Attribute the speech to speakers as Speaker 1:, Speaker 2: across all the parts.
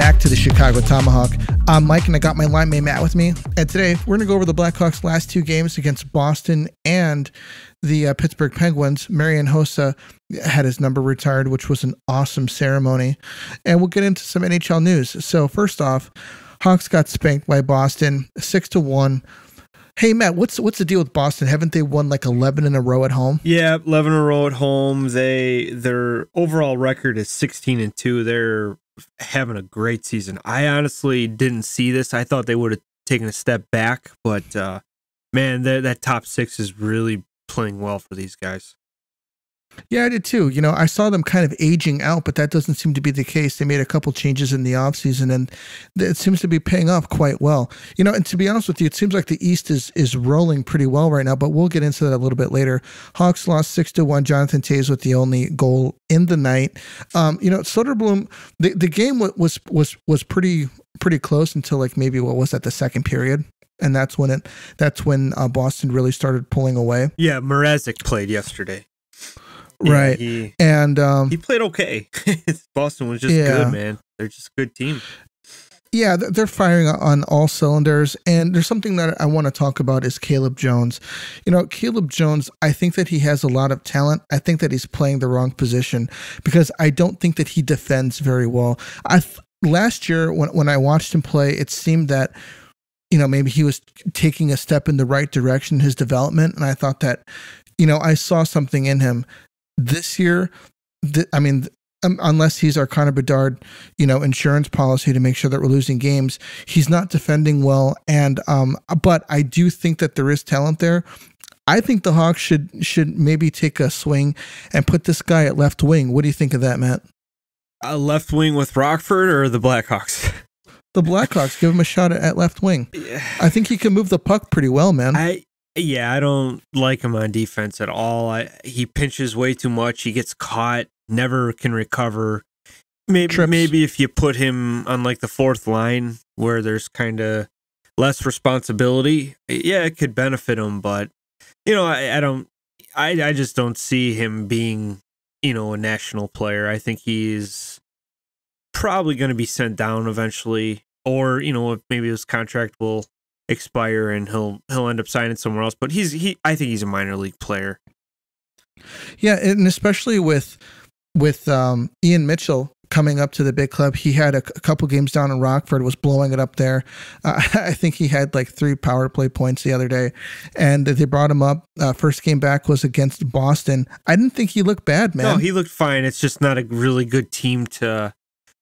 Speaker 1: back to the Chicago Tomahawk. I'm Mike, and I got my line mate Matt with me. And today, we're going to go over the Blackhawks' last two games against Boston and the Pittsburgh Penguins. Marian Hossa had his number retired, which was an awesome ceremony. And we'll get into some NHL news. So first off, Hawks got spanked by Boston, 6-1. Hey, Matt, what's the deal with Boston? Haven't they won like 11 in a row at home?
Speaker 2: Yeah, 11 in a row at home. Their overall record is 16-2. They're having a great season. I honestly didn't see this. I thought they would have taken a step back, but man, that top six is really playing well for these guys.
Speaker 1: Yeah, I did too. You know, I saw them kind of aging out, but that doesn't seem to be the case. They made a couple changes in the offseason, and it seems to be paying off quite well. You know, and to be honest with you, it seems like the East is rolling pretty well right now, but we'll get into that a little bit later. Hawks lost 6-1. Jonathan Toews with the only goal in the night. You know, Soderblom, the game was pretty close until like maybe what was that, the second period? And that's when Boston really started pulling away.
Speaker 2: Yeah, Mrazek played yesterday.
Speaker 1: Right.
Speaker 2: Yeah, he played okay. Boston was just good, man. They're just a good team.
Speaker 1: Yeah, they're firing on all cylinders. And there's something that I want to talk about is Caleb Jones. You know, Caleb Jones, I think that he has a lot of talent. I think that he's playing the wrong position because I don't think that he defends very well. Last year, when I watched him play, it seemed that, you know, maybe he was taking a step in the right direction in his development. And I thought that, you know, I saw something in him. This year, unless he's our Connor Bedard, you know, insurance policy to make sure that we're losing games, he's not defending well. And but I do think that there is talent there. I think the Hawks should maybe take a swing and put this guy at left wing. What do you think of that, Matt?
Speaker 2: Left wing with Rockford or the Blackhawks?
Speaker 1: The Blackhawks, give him a shot at left wing. Yeah. I think he can move the puck pretty well, man.
Speaker 2: I don't like him on defense at all. He pinches way too much. He gets caught, never can recover. Maybe if you put him on like the fourth line where there's kind of less responsibility, yeah, it could benefit him. But you know, I just don't see him being, you know, a national player. I think he's probably going to be sent down eventually, or you know, maybe his contract will expire and he'll end up signing somewhere else. But I think he's a minor league player.
Speaker 1: Yeah, and especially with Ian Mitchell coming up to the big club, he had a couple games down in Rockford, was blowing it up there. I think he had like 3 power play points the other day, and they brought him up. First game back was against Boston. I didn't think he looked bad, man.
Speaker 2: No, he looked fine. It's just not a really good team to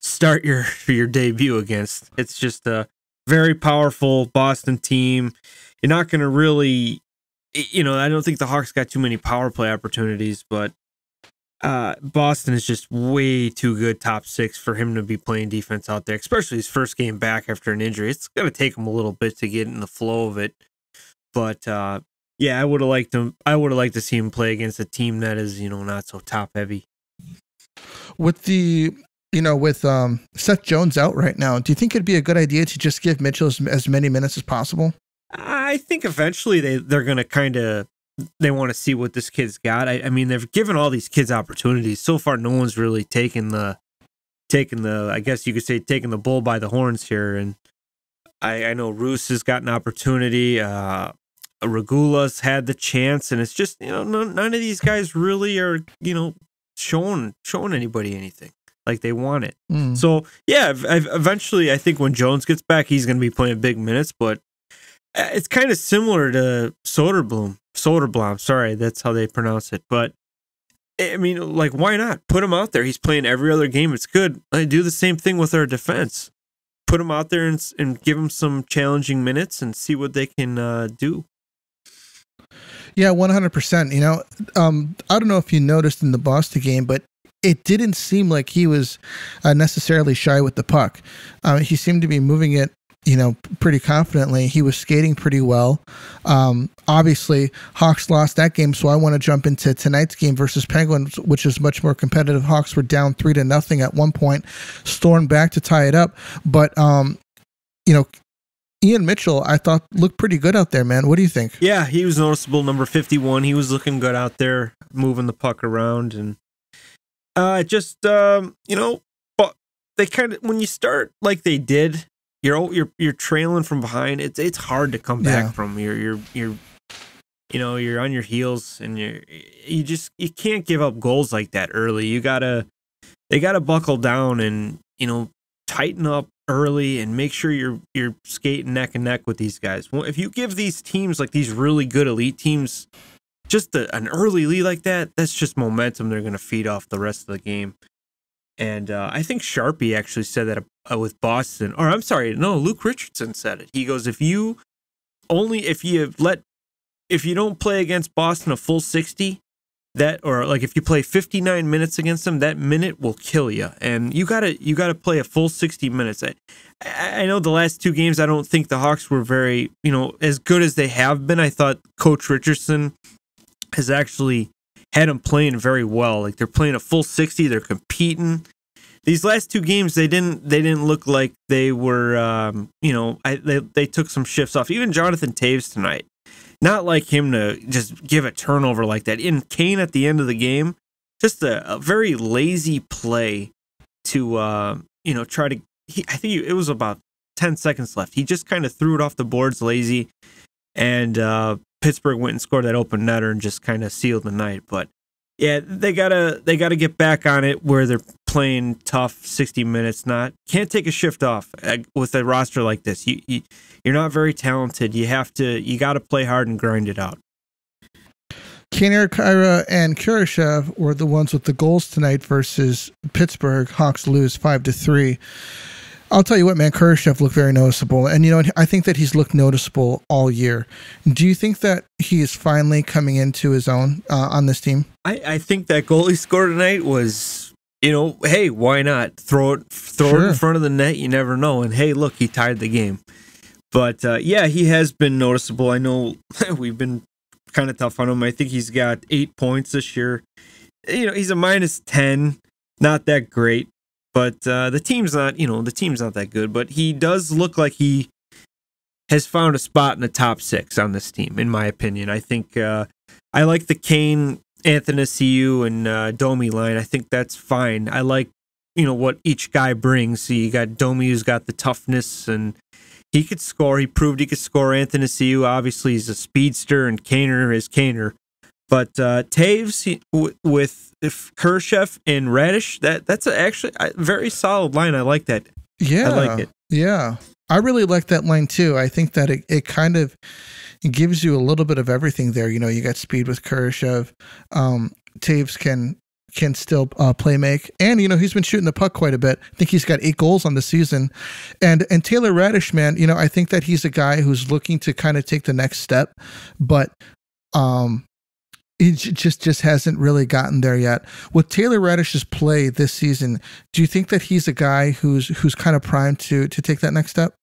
Speaker 2: start your debut against. It's just a very powerful Boston team. You're not going to really, you know, I don't think the Hawks got too many power play opportunities, but Boston is just way too good top six for him to be playing defense out there, especially his first game back after an injury. It's going to take him a little bit to get in the flow of it. But yeah, I would have liked to see him play against a team that is, you know, not so top heavy.
Speaker 1: With Seth Jones out right now, do you think it'd be a good idea to just give Mitchell as many minutes as possible?
Speaker 2: I think eventually they're going to they want to see what this kid's got. I mean, they've given all these kids opportunities. So far, no one's really taken the, I guess you could say, taking the bull by the horns here. And I know Roos has got an opportunity. Regula's had the chance, and it's just, you know, none of these guys really are, you know, showing anybody anything like they want it. So yeah, eventually I think when Jones gets back, he's going to be playing big minutes, but it's kind of similar to Soderblom, sorry, that's how they pronounce it. But I mean, like, why not put him out there? He's playing every other game. It's good. I do the same thing with our defense. Put him out there and give him some challenging minutes and see what they can do.
Speaker 1: Yeah, 100%. You know, I don't know if you noticed in the Boston game, but it didn't seem like he was necessarily shy with the puck. He seemed to be moving it, you know, pretty confidently. He was skating pretty well. Obviously, Hawks lost that game, so I want to jump into tonight's game versus Penguins, which is much more competitive. Hawks were down 3-0 at one point, stormed back to tie it up. But, you know, Ian Mitchell, I thought, looked pretty good out there, man. What do you think?
Speaker 2: Yeah, he was noticeable, number 51. He was looking good out there, moving the puck around. And you know, but they kind of, when you start like they did, you're trailing from behind. It's hard to come back from. You're on your heels, and you can't give up goals like that early. They gotta buckle down and tighten up early and make sure you're skating neck and neck with these guys. Well, if you give these teams, like these really good elite teams, just an early lead like that, that's just momentum they're going to feed off the rest of the game. And I think Sharpie actually said that with Boston, or I'm sorry, no, Luke Richardson said it. He goes, if you don't play against Boston a full 60, or like if you play 59 minutes against them, that minute will kill you. And you gotta play a full 60 minutes. I know the last two games, I don't think the Hawks were very, as good as they have been. I thought Coach Richardson has actually had them playing very well. Like they're playing a full 60, they're competing. These last two games, they didn't look like they were, they took some shifts off. Even Jonathan Taves tonight. Not like him to just give a turnover like that. In Kane at the end of the game, just a very lazy play to, try to. I think it was about 10 seconds left. He just kind of threw it off the boards, lazy, and Pittsburgh went and scored that open netter and just kind of sealed the night. But yeah, they gotta get back on it where they're playing tough 60 minutes. Can't take a shift off with a roster like this. You're not very talented. You got to play hard and grind it out.
Speaker 1: Kaner, Kyra, and Kurashev were the ones with the goals tonight versus Pittsburgh. Hawks lose 5-3. I'll tell you what, man, Kurashev looked very noticeable. And, I think that he's looked noticeable all year. Do you think that he is finally coming into his own on this team?
Speaker 2: I think that goal he scored tonight was, hey, why not? Throw it in front of the net. You never know. And, hey, look, he tied the game. But, he has been noticeable. I know we've been kind of tough on him. I think he's got 8 points this year. He's a -10. Not that great. But the team's not that good. But he does look like he has found a spot in the top 6 on this team, in my opinion. I think I like the Kane, Athanasiou, and Domi line. I think that's fine. I like, what each guy brings. So you got Domi, who's got the toughness, and he could score. He proved he could score. Athanasiou, obviously, he's a speedster, and Kaner is Kaner. But Taves with Kurashev and Radish, that's actually a very solid line. I like that.
Speaker 1: Yeah,
Speaker 2: I like it.
Speaker 1: Yeah, I really like that line too. I think that it kind of gives you a little bit of everything there. You got speed with Kurashev. Taves can still play make, and he's been shooting the puck quite a bit. I think he's got 8 goals on the season, and Taylor Radish, man, I think that he's a guy who's looking to kind of take the next step, but he just hasn't really gotten there yet. With Taylor Radish's play this season, do you think that he's a guy who's kind of primed to take that next step?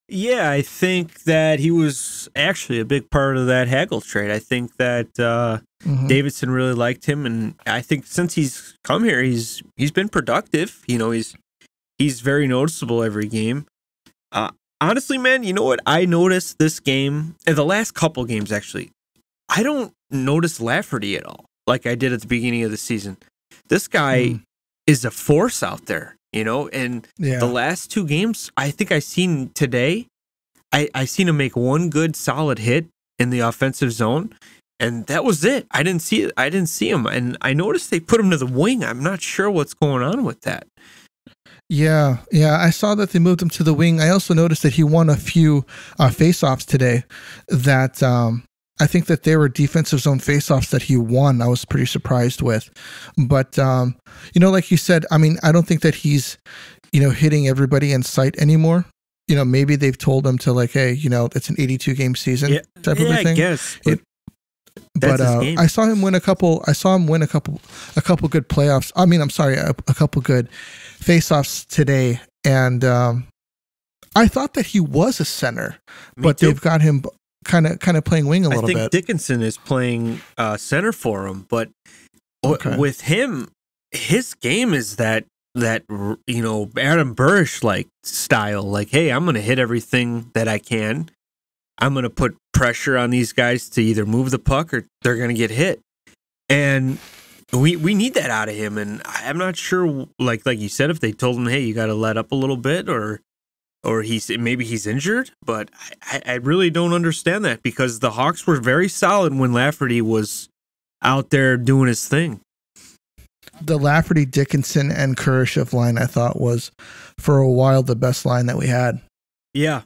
Speaker 2: Yeah, I think that he was actually a big part of that Hagel trade. I think that Davidson really liked him, and I think since he's come here, he's been productive. He's very noticeable every game. Honestly, man, you know what? I noticed this game, and the last couple games actually, I don't notice Lafferty at all like I did at the beginning of the season. This guy is a force out there, and the last 2 games, I think I seen today, I seen him make one good solid hit in the offensive zone, and that was it. I didn't see him, and I noticed they put him to the wing. I'm not sure what's going on with that.
Speaker 1: Yeah, I saw that they moved him to the wing. I also noticed that he won a few face-offs today that I think that they were defensive zone faceoffs that he won. I was pretty surprised with. But, like you said, I mean, I don't think that he's, hitting everybody in sight anymore. Maybe they've told him to like, hey, it's an 82 game season type of a thing.
Speaker 2: I guess.
Speaker 1: But I saw him win a couple good playoffs. I mean, I'm sorry, a couple good faceoffs today. And I thought that he was a center, but they've got him kind of playing wing a little bit.
Speaker 2: I think Dickinson is playing center for him, but with him, his game is that Adam Burrish like style. Like, hey, I'm going to hit everything that I can. I'm going to put pressure on these guys to either move the puck or they're going to get hit. And we need that out of him, and I'm not sure. Like you said, if they told him, hey, you got to let up a little bit, or maybe he's injured, but I really don't understand that because the Hawks were very solid when Lafferty was out there doing his thing.
Speaker 1: The Lafferty, Dickinson, and Kurashev line, I thought, was for a while the best line that we had.
Speaker 2: Yeah,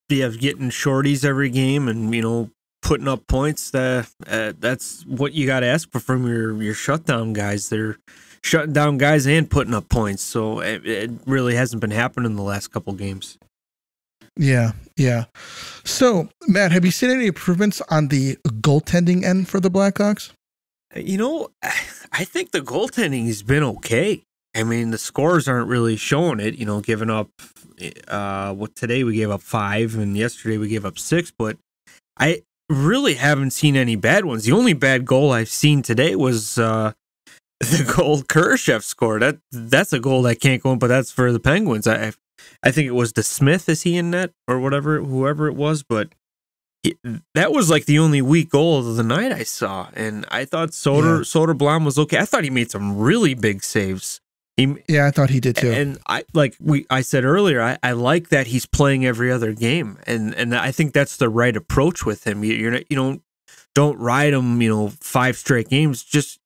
Speaker 2: getting shorties every game and putting up points. That's what you got to ask for from your shutdown guys. They're shutting down guys and putting up points. So it really hasn't been happening the last couple games.
Speaker 1: Yeah. So, Matt, have you seen any improvements on the goaltending end for the Blackhawks?
Speaker 2: I think the goaltending has been okay. I mean, the scores aren't really showing it, giving up today we gave up 5 and yesterday we gave up 6, but I really haven't seen any bad ones. The only bad goal I've seen today was the goal Kurashev scored. That's a goal that can't go in, but that's for the Penguins. I think it was the Smith, is he in net or whoever it was, but that was like the only weak goal of the night I saw, and I thought Soderblom was okay. I thought he made some really big saves.
Speaker 1: I thought he did too.
Speaker 2: And I said earlier, I like that he's playing every other game, and I think that's the right approach with him. You don't ride him 5 straight games. Just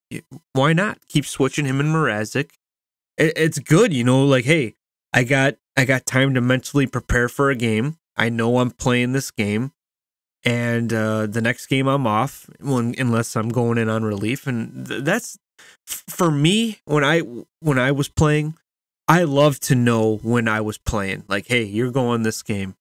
Speaker 2: why not keep switching him and Mrazek? It's good, hey, I got time to mentally prepare for a game. I know I'm playing this game. And the next game I'm off, unless I'm going in on relief, and that's for me. When I was playing, I love to know when I was playing. Like, hey, you're going this game,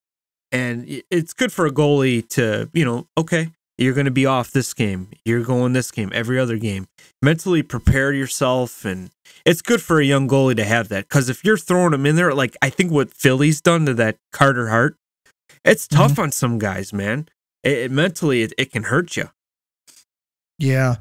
Speaker 2: and it's good for a goalie to okay, you're going to be off this game, you're going this game, every other game. Mentally prepare yourself, and it's good for a young goalie to have that because if you're throwing them in there, like I think what Philly's done to that Carter Hart, it's tough on some guys, man. Mentally, it can hurt you.
Speaker 1: Yeah.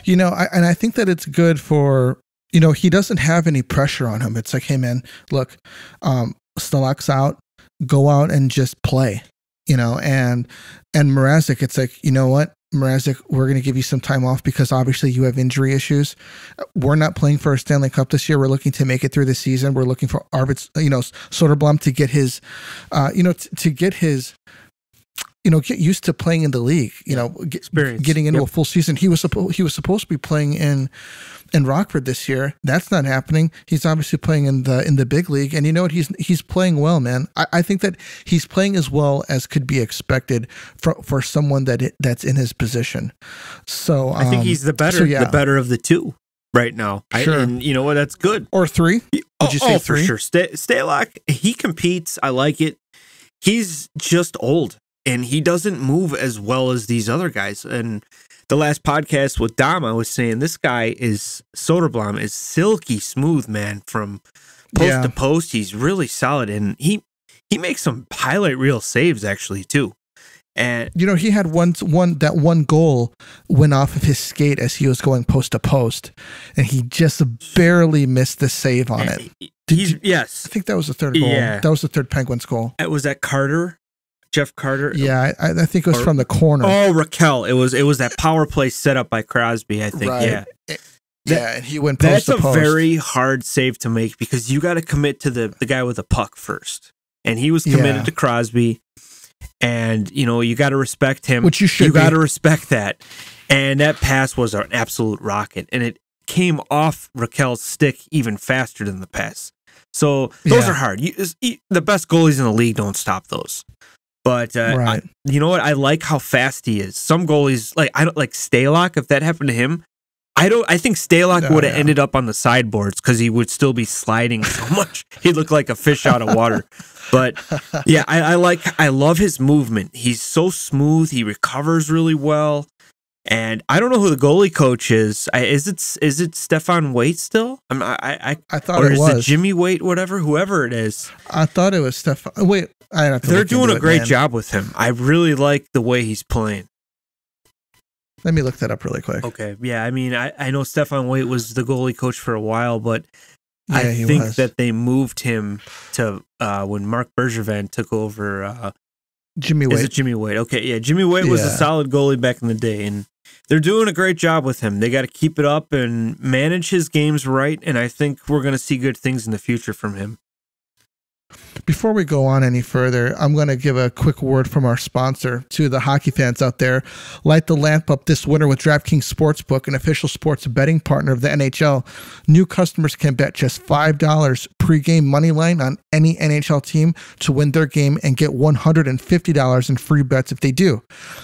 Speaker 1: I think that it's good for, he doesn't have any pressure on him. It's like, hey, man, look, Stelak's out, go out and just play, and Mrazek, it's like, you know what, Mrazek, we're going to give you some time off because obviously you have injury issues. We're not playing for a Stanley Cup this year. We're looking to make it through the season. We're looking for Soderblom to get his, get used to playing in the league, getting into a full season. He was supposed to be playing in Rockford this year. That's not happening. He's obviously playing in the big league, and you know what? He's playing well, man. I think that he's playing as well as could be expected for someone that's in his position. So
Speaker 2: I think he's the better of the two right now.
Speaker 1: Sure.
Speaker 2: And you know what? That's good.
Speaker 1: Or 3? Would you say 3?
Speaker 2: For sure. Stalock, he competes. I like it. He's just old. And he doesn't move as well as these other guys. And the last podcast with Dom, I was saying this guy Soderblom is silky smooth, man. From post to post, he's really solid, and he makes some highlight reel saves actually too. And
Speaker 1: he had one goal went off of his skate as he was going post to post, and he just barely missed the save on it.
Speaker 2: Yes,
Speaker 1: I think that was the third goal. Yeah. That was the third Penguins goal.
Speaker 2: Was that Carter? Jeff Carter?
Speaker 1: Yeah, I think it was from the corner.
Speaker 2: Oh, Raquel. It was that power play set up by Crosby, I think. Right. Yeah.
Speaker 1: And he went post to post.
Speaker 2: That's a very hard save to make because you got to commit to the guy with the puck first. And he was committed to Crosby. And, you got to respect him.
Speaker 1: Which you should.
Speaker 2: You got to respect that. And that pass was an absolute rocket. And it came off Raquel's stick even faster than the pass. So those are hard. The best goalies in the league don't stop those. But you know what? I like how fast he is. Some goalies, I don't like Stalock. If that happened to him, I think Stalock would have ended up on the sideboards because he would still be sliding so much. He'd look like a fish out of water. But yeah, I love his movement. He's so smooth. He recovers really well. And I don't know who the goalie coach is. Is it Stefan Waite still? I thought it was. Or is it Jimmy Waite? Whoever it is.
Speaker 1: I thought it was Stefan. Wait,
Speaker 2: they're doing a great job with him. I really like the way he's playing.
Speaker 1: Let me look that up really quick.
Speaker 2: Okay, yeah. I mean, I know Stefan Waite was the goalie coach for a while, but I think that they moved him to when Mark Bergevin took over.
Speaker 1: Jimmy Waite.
Speaker 2: Is it Jimmy Waite? Okay, yeah. Jimmy Waite was a solid goalie back in the day, and they're doing a great job with him. They got to keep it up and manage his games right, and I think we're going to see good things in the future from him.
Speaker 1: Before we go on any further, I'm going to give a quick word from our sponsor to the hockey fans out there. Light the lamp up this winter with DraftKings Sportsbook, an official sports betting partner of the NHL. New customers can bet just $5 pregame money line on any NHL team to win their game and get $150 in free bets if they do.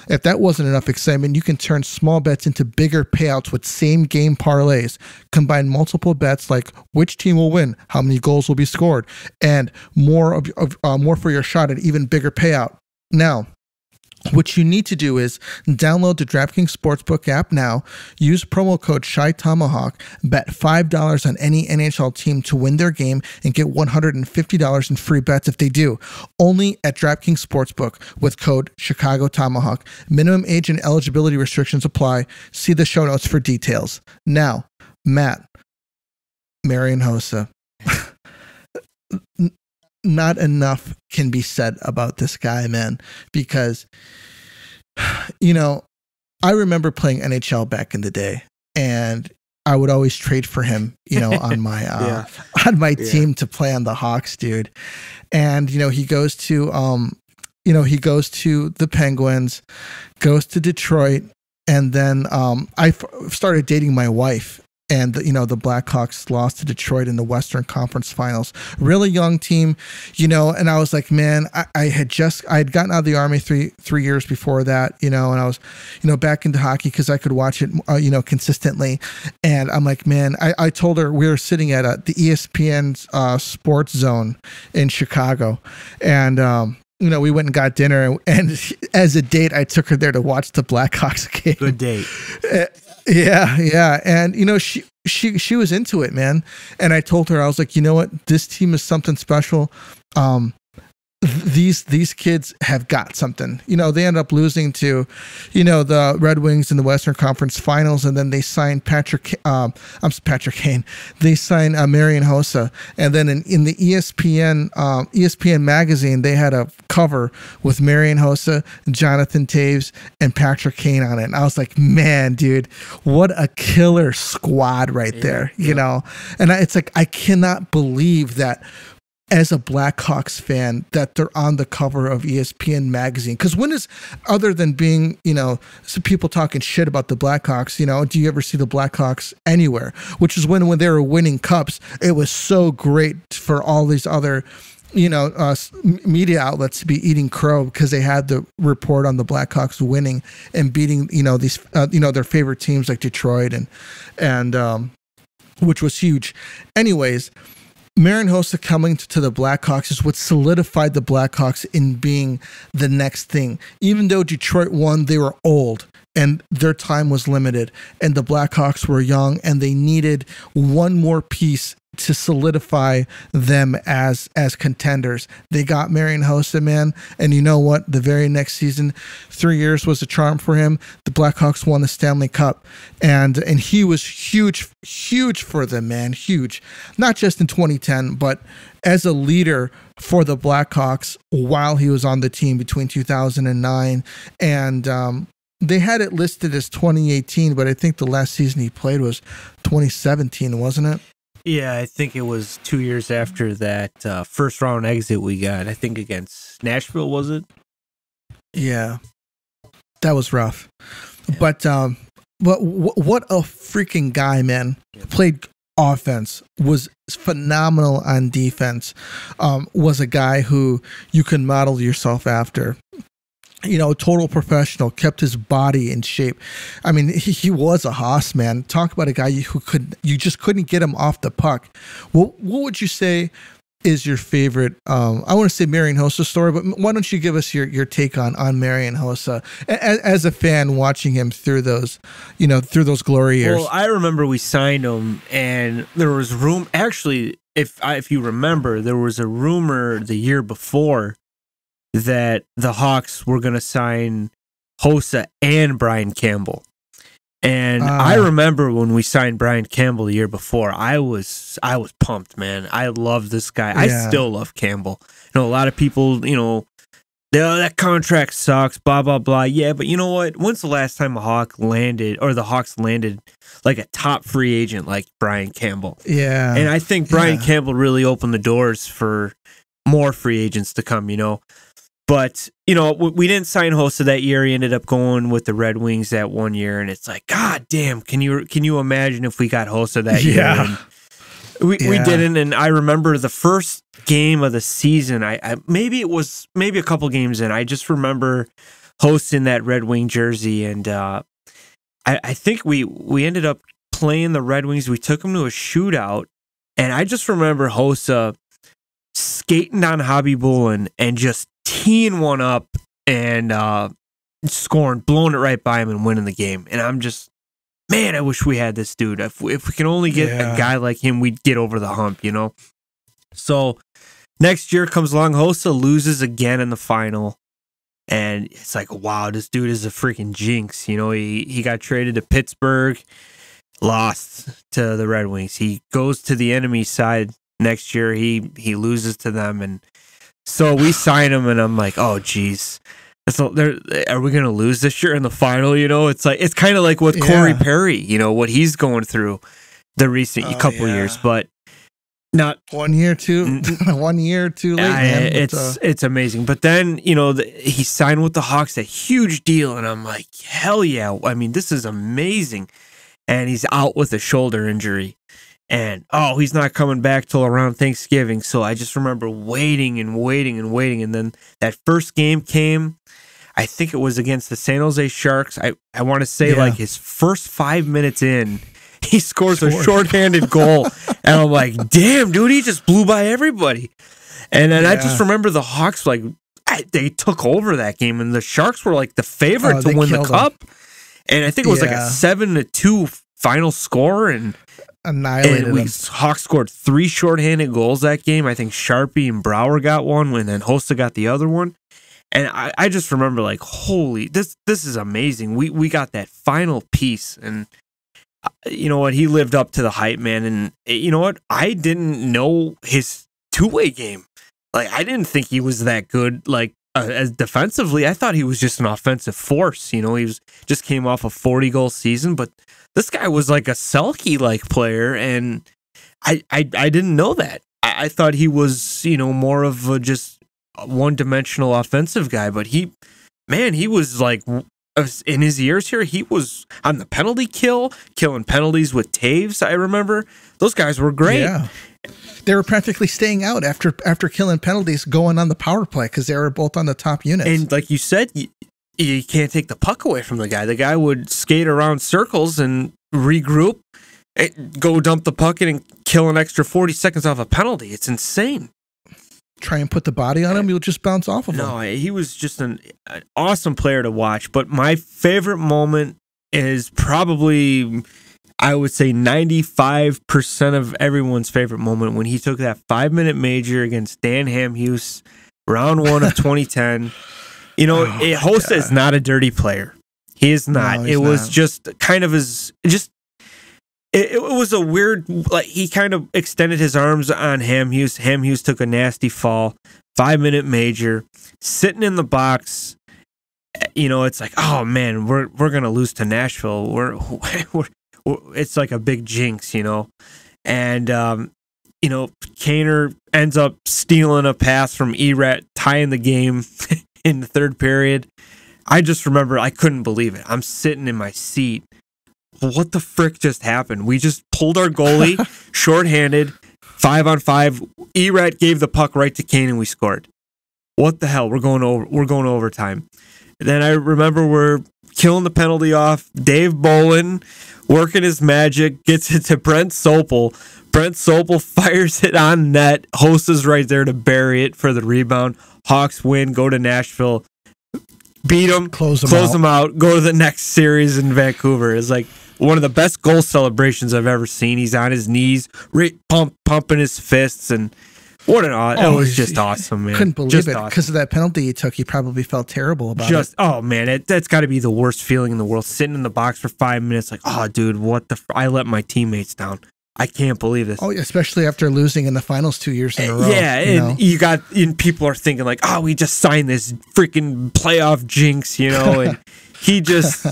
Speaker 1: If that wasn't enough excitement, you can turn small bets into bigger payouts with same game parlays. Combine multiple bets like which team will win, how many goals will be scored, and more for your shot at even bigger payout. Now, what you need to do is download the DraftKings Sportsbook app now, use promo code ShyTomahawk, bet $5 on any NHL team to win their game and get $150 in free bets if they do. Only at DraftKings Sportsbook with code ChicagoTomahawk. Minimum age and eligibility restrictions apply. See the show notes for details. Now, Matt, Marian Hossa. Not enough can be said about this guy, man, because, you know, I remember playing NHL back in the day, and I would always trade for him, you know, on my team to play on the Hawks, dude. And, you know, he goes to the Penguins, goes to Detroit, and then I started dating my wife. And, you know, the Blackhawks lost to Detroit in the Western Conference Finals. Really young team, you know, and I was like, man, I had gotten out of the Army three years before that, you know, and I was, you know, back into hockey because I could watch it, you know, consistently. And I'm like, man, I told her we were sitting at the ESPN Sports Zone in Chicago. And, you know, we went and got dinner, and as a date, I took her there to watch the Blackhawks game.
Speaker 2: Good date.
Speaker 1: Yeah. And, you know, she was into it, man. And I told her, I was like, you know what? This team is something special. These kids have got something. You know, they ended up losing to, you know, the Red Wings in the Western Conference Finals, and then they signed Patrick Kane. They signed Marian Hossa, and then in the ESPN magazine, they had a cover with Marian Hossa, Jonathan Taves, and Patrick Kane on it. And I was like, man, dude, what a killer squad right there, you know? And it's like, I cannot believe that as a Blackhawks fan that they're on the cover of ESPN magazine. Because when is, other than being, you know, some people talking shit about the Blackhawks, you know, do you ever see the Blackhawks anywhere? Which is when they were winning cups, it was so great for all these other, you know, media outlets to be eating crow because they had the report on the Blackhawks winning and beating, you know, these, you know, their favorite teams like Detroit and which was huge. Anyways, Marian Hossa coming to the Blackhawks is what solidified the Blackhawks in being the next thing. Even though Detroit won, they were old and their time was limited, and the Blackhawks were young, and they needed one more piece to solidify them as contenders. They got Marian Hossa, man, and you know what? The very next season, 3 years was a charm for him. The Blackhawks won the Stanley Cup, and he was huge for them, man, huge. Not just in 2010, but as a leader for the Blackhawks while he was on the team between 2009 and they had it listed as 2018, but I think the last season he played was 2017, wasn't it?
Speaker 2: Yeah, I think it was 2 years after that first round exit we got. I think against Nashville, was it?
Speaker 1: Yeah, that was rough. Yeah. But what a freaking guy, man. Yeah. Played offense, was phenomenal on defense, was a guy who you can model yourself after. You know, total professional, kept his body in shape. I mean, he was a hoss, man. Talk about a guy you just couldn't get him off the puck. What would you say is your favorite? I want to say Marian Hossa story, but why don't you give us your take on Marian Hossa as a fan watching him through those, you know, through those glory years?
Speaker 2: Well, I remember we signed him, and there was room. Actually, if you remember, there was a rumor the year before that the Hawks were going to sign Hossa and Brian Campbell. And I remember when we signed Brian Campbell the year before, I was pumped, man. I love this guy. Yeah. I still love Campbell. You know, a lot of people, you know, that contract sucks, blah, blah, blah. Yeah, but you know what? When's the last time a Hawk landed, or the Hawks landed like a top free agent like Brian Campbell?
Speaker 1: Yeah.
Speaker 2: And I think Brian Campbell really opened the doors for more free agents to come, But, we didn't sign Hossa that year. He ended up going with the Red Wings that 1 year. And it's like, God damn, can you imagine if we got Hossa that year? And we didn't. And I remember the first game of the season, I maybe a couple games in, I just remember hosting that Red Wing jersey. And I think we ended up playing the Red Wings. We took them to a shootout. And I just remember Hossa skating down Hobby Bullen and just teeing one up and scoring, blowing it right by him and winning the game. And I'm just, man, I wish we had this dude. If we can only get a guy like him, we'd get over the hump, So next year comes along, Hossa loses again in the final. And it's like, wow, this dude is a freaking jinx. He got traded to Pittsburgh, lost to the Red Wings. He goes to the enemy side next year. He loses to them, and so we sign him, and I'm like, oh, geez. So are we going to lose this year in the final? It's kind of like with Corey Perry, what he's going through the recent couple years, but not
Speaker 1: 1 year too, 1 year too late. Man.
Speaker 2: It's amazing. But then, he signed with the Hawks, a huge deal. And I'm like, hell yeah. I mean, this is amazing. And he's out with a shoulder injury. And, he's not coming back till around Thanksgiving. So I just remember waiting and waiting and waiting. And then that first game came, I think it was against the San Jose Sharks. I want to say like his first 5 minutes in, he scores a shorthanded goal. And I'm like, damn, dude, he just blew by everybody. And then I just remember the Hawks, they took over that game. And the Sharks were like the favorite to win the cup. And I think it was like a 7-2 final score. And
Speaker 1: annihilated them.
Speaker 2: Hawks scored 3 shorthanded goals that game. I think Sharpie and Brouwer got one, and then Hossa got the other one. And I just remember like, holy, this is amazing. We got that final piece, and you know what? He lived up to the hype, man. And you know what? I didn't know his two-way game. Like, I didn't think he was that good. Like, as defensively, I thought he was just an offensive force. He just came off a 40-goal season, but this guy was like a Selke-like player, and I didn't know that. I thought he was, more of a just one-dimensional offensive guy, but he was like, in his years here, he was on the penalty kill, killing penalties with Taves, I remember. Those guys were great. Yeah.
Speaker 1: They were practically staying out after killing penalties, going on the power play because they were both on the top units.
Speaker 2: And like you said, you can't take the puck away from the guy. The guy would skate around circles and regroup, go dump the puck in and kill an extra 40 seconds off a penalty. It's insane.
Speaker 1: Try and put the body on him, you'll just bounce off of him.
Speaker 2: No, he was just an awesome player to watch. But my favorite moment is probably, I would say 95% of everyone's favorite moment when he took that 5-minute major against Dan Hamhuis, round 1 of 2010. Hossa is not a dirty player. He is not. No, it was not. Just kind of it was a weird, like, he kind of extended his arms on Hamhuis. Hamhuis took a nasty fall, 5-minute major, sitting in the box. It's like, oh man, we're gonna lose to Nashville. We're it's like a big jinx, And Kaner ends up stealing a pass from Erat, tying the game in the third period. I just remember I couldn't believe it. I'm sitting in my seat. What the frick just happened? We just pulled our goalie, shorthanded, 5-on-5. Erat gave the puck right to Kane and we scored. What the hell? We're going overtime. And then I remember we're killing the penalty off. Dave Bolin working his magic, gets it to Brent Sopel. Brent Sopel fires it on net. Hossa's right there to bury it for the rebound. Hawks win, go to Nashville, beat them, close them out, go to the next series in Vancouver. It's like one of the best goal celebrations I've ever seen. He's on his knees, pumping his fists, and it was just awesome, man.
Speaker 1: Couldn't believe it because of that penalty he took. He probably felt terrible about it.
Speaker 2: Oh man, that's got to be the worst feeling in the world. Sitting in the box for 5 minutes, like, oh dude, I let my teammates down. I can't believe this.
Speaker 1: Oh, especially after losing in the finals 2 years in a row.
Speaker 2: Yeah, and people are thinking like, oh, we just signed this freaking playoff jinx, and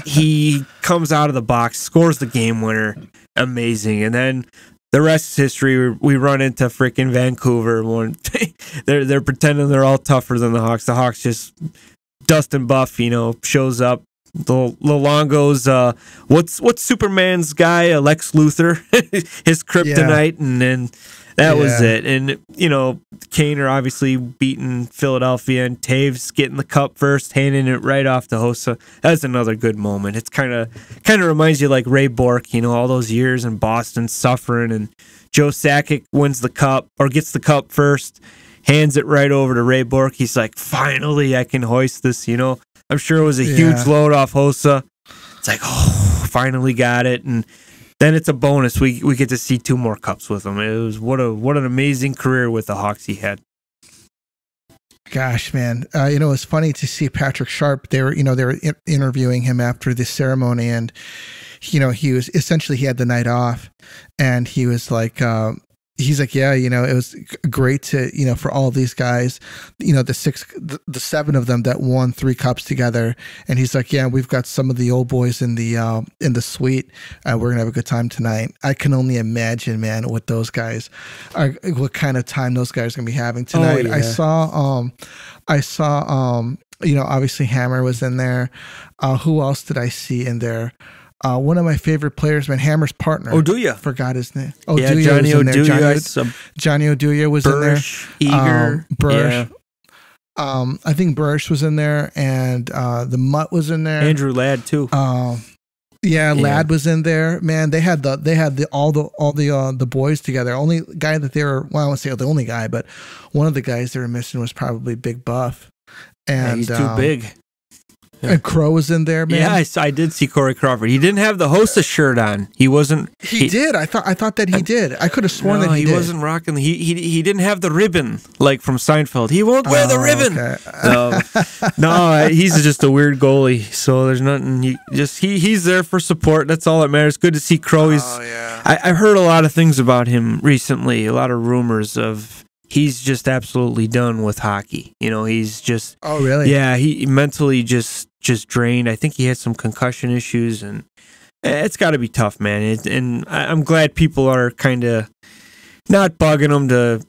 Speaker 2: he comes out of the box, scores the game winner, amazing, and then the rest is history. We run into freaking Vancouver. They're pretending they're all tougher than the Hawks. The Hawks just Dustin Buff, shows up. The Longo's what's Superman's guy, Lex Luthor, his kryptonite, and then that was it. And Kane are obviously beating Philadelphia, and Taves getting the cup first, handing it right off to Hossa. That's another good moment. It's kind of reminds you like Ray Bourque, all those years in Boston suffering, and Joe Sakic wins the cup or gets the cup first, hands it right over to Ray Bourque. He's like, finally, I can hoist this. I'm sure it was a huge load off Hossa. It's like, oh, finally got it. And then it's a bonus. We get to see 2 more cups with him. It was what an amazing career with the Hawks he had.
Speaker 1: Gosh, man. It was funny to see Patrick Sharp. They were interviewing him after the ceremony, and he was essentially, he had the night off, and he was like, he's like, yeah, it was great to, for all these guys, the 7 of them that won 3 cups together. And he's like, yeah, we've got some of the old boys in the suite. We're going to have a good time tonight. I can only imagine, man, what kind of time those guys are going to be having tonight. Oh, yeah. I saw, obviously Hammer was in there. Who else did I see in there? One of my favorite players, man, Hammer's partner.
Speaker 2: Oduya.
Speaker 1: Forgot his name.
Speaker 2: Oduya, Johnny Oduya.
Speaker 1: Johnny Oduya was
Speaker 2: Bursch,
Speaker 1: in there.
Speaker 2: Eager.
Speaker 1: Bursch. Yeah. I think Bursch was in there, and the Mutt was in there.
Speaker 2: Andrew Ladd too.
Speaker 1: Ladd was in there. Man, they had all the boys together. Only guy that they were, well, I won't say the only guy, but one of the guys they were missing was probably Big Buff. And
Speaker 2: he's too big.
Speaker 1: And Crow was in there, man.
Speaker 2: Yeah, I did see Corey Crawford. He didn't have the Hossa shirt on. He wasn't.
Speaker 1: He did. I thought that he did. I could have sworn that he did.
Speaker 2: He wasn't rocking. He didn't have the ribbon like from Seinfeld. He won't wear the ribbon. Okay. No, he's just a weird goalie. So there's nothing. He's there for support. That's all that matters. Good to see Crow. I've heard a lot of things about him recently. A lot of rumors of. He's just absolutely done with hockey. He's just.
Speaker 1: Oh, really?
Speaker 2: Yeah, he mentally just drained. I think he had some concussion issues, and it's got to be tough, man. And I'm glad people are kind of not bugging him to,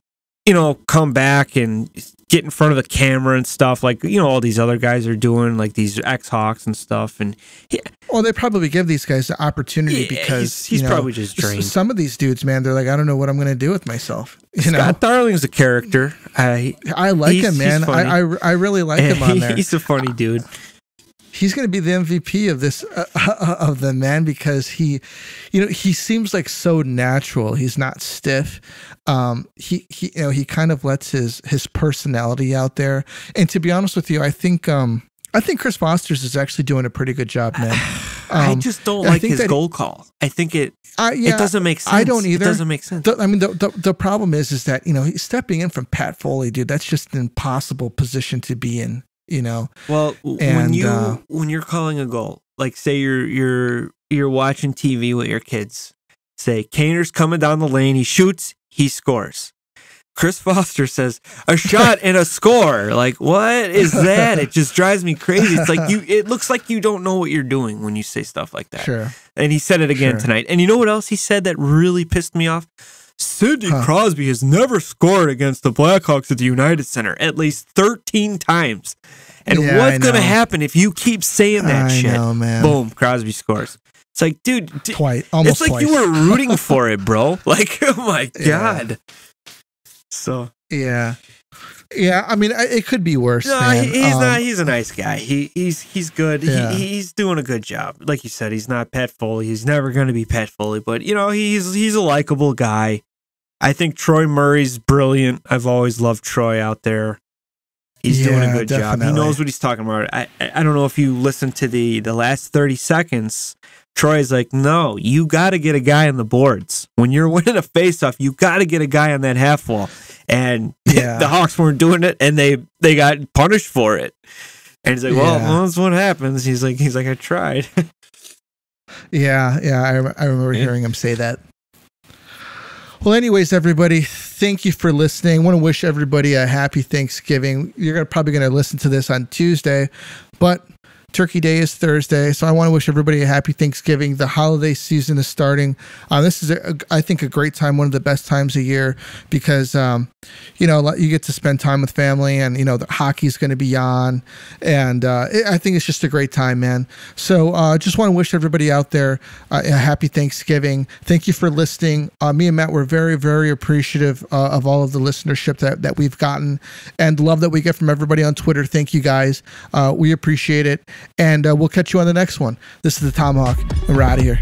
Speaker 2: come back and get in front of the camera and stuff like, all these other guys are doing, like these ex-Hawks and stuff. And
Speaker 1: well, they probably give these guys the opportunity because
Speaker 2: he's probably just drained.
Speaker 1: Some of these dudes, man, they're like, I don't know what I'm going to do with myself.
Speaker 2: Scott Darling's a character. I
Speaker 1: like him, man. I really like him on there.
Speaker 2: He's a funny dude.
Speaker 1: He's going to be the MVP of this of the man because he seems like so natural. He's not stiff. He kind of lets his personality out there. And to be honest with you, I think Chris Foster's is actually doing a pretty good job, man.
Speaker 2: I just don't like his goal call. I think it doesn't make sense.
Speaker 1: I don't either.
Speaker 2: It doesn't make sense.
Speaker 1: The problem is that he's stepping in from Pat Foley, dude. That's just an impossible position to be in.
Speaker 2: Well, when you're calling a goal, like say you're watching TV with your kids, say Kaner's coming down the lane, he shoots, he scores. Chris Foster says a shot and a score. Like, what is that? It just drives me crazy. It's like it looks like you don't know what you're doing when you say stuff like that.
Speaker 1: Sure.
Speaker 2: And he said it again tonight. And you know what else he said that really pissed me off? Sidney Crosby has never scored against the Blackhawks at the United Center at least 13 times. And what's going to happen if you keep saying that shit?
Speaker 1: Know, man.
Speaker 2: Boom, Crosby scores. It's like, dude,
Speaker 1: almost
Speaker 2: it's like
Speaker 1: twice.
Speaker 2: You were rooting for it, bro. Like, oh my God. So
Speaker 1: yeah. I mean, it could be worse.
Speaker 2: No,
Speaker 1: man.
Speaker 2: He's not. He's a nice guy. He's good.
Speaker 1: Yeah.
Speaker 2: He's doing a good job. Like you said, he's not Pat Foley. He's never going to be Pat Foley. But he's a likable guy. I think Troy Murray's brilliant. I've always loved Troy out there. He's doing a good job. He knows what he's talking about. I don't know if you listened to the last 30 seconds. Troy's like, no, you got to get a guy on the boards. When you're winning a faceoff, you got to get a guy on that half wall. And the Hawks weren't doing it, and they got punished for it. And he's like, well, that's what happens. He's like, I tried.
Speaker 1: Yeah. I remember hearing him say that. Well, anyways, everybody, thank you for listening. I want to wish everybody a happy Thanksgiving. You're probably going to listen to this on Tuesday, but Turkey Day is Thursday, so I want to wish everybody a happy Thanksgiving. The holiday season is starting. This is, I think, a great time, one of the best times of year because, you get to spend time with family and, the hockey's going to be on. And I think it's just a great time, man. So just want to wish everybody out there a happy Thanksgiving. Thank you for listening. Me and Matt were very, very appreciative of all of the listenership that we've gotten and love that we get from everybody on Twitter. Thank you, guys. We appreciate it. And we'll catch you on the next one. This is the Tomahawk, and we're out of here.